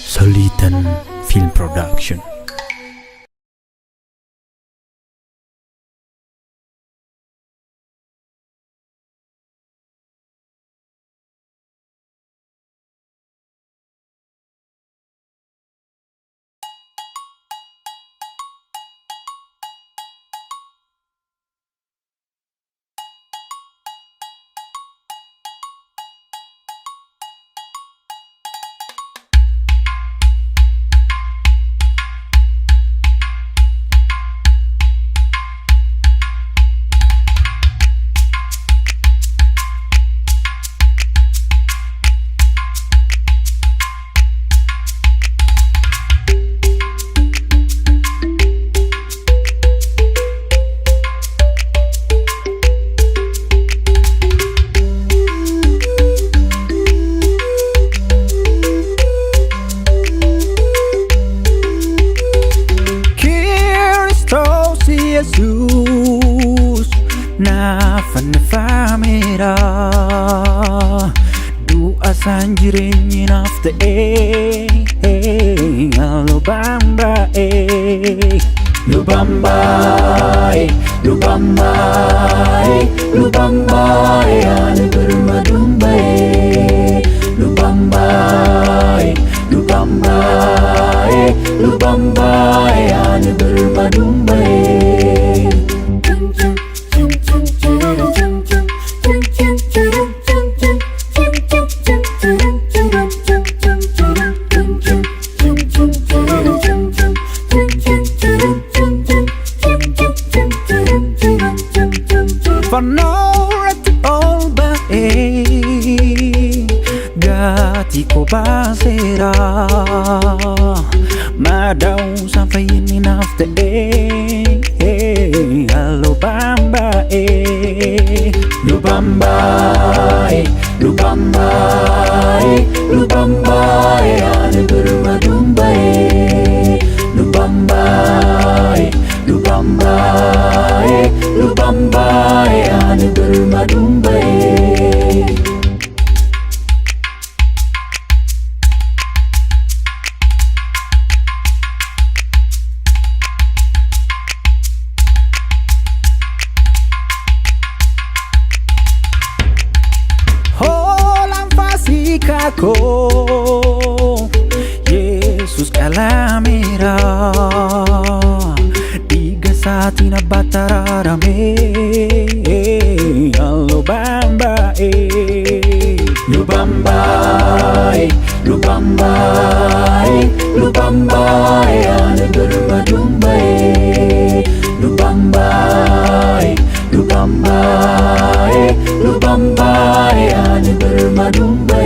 Solitan Film Production. Yesus na fanfamera doa sanjirenyi nafte Lubamba Lubamba Lubamba Lubamba ane bermadumba Lubamba Lubamba Lubamba ane bermadumba Fanorati olba gati ko basera madau sampai ini nafte Lubamba Lubamba Lubamba Lubamba ane bermadumba Lubamba Lubamba Lubamba ane bermadumba Kako Yesus kalamera Diga satina batararame Lubamba Lubamba Lubamba Lubamba ane bermadumba Lubamba Lubamba Lubamba ane bermadumba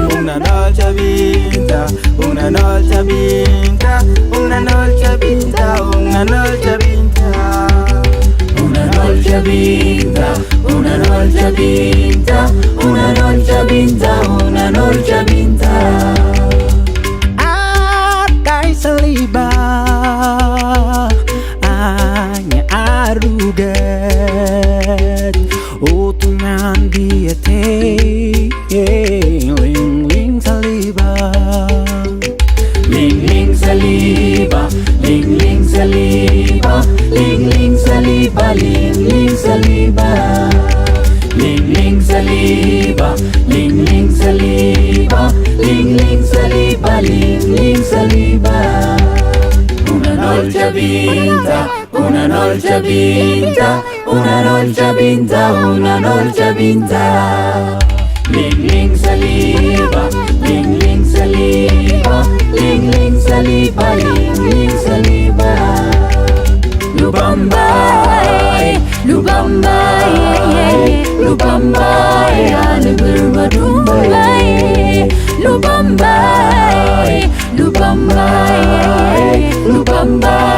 Una noche vinta, una noche vinta, una noche vinta, una noche vinta, una noche vinta, una noche vinta, una noche vinta, una noche vinta. Adai saliba, hanya arugat, utungan diete. Ling saliba Ling saliba Ling saliba Ling saliba Ling saliba Ling saliba Ling saliba Ling saliba Ling saliba Una noche vinta Una noche vinta Una noche vinta Una noche vinta Ling saliva, ling saliva, ling saliva, ling saliva. Lubamba, Lubamba, Lubamba, ane bermadumba. Lubamba, Lubamba, Lubamba.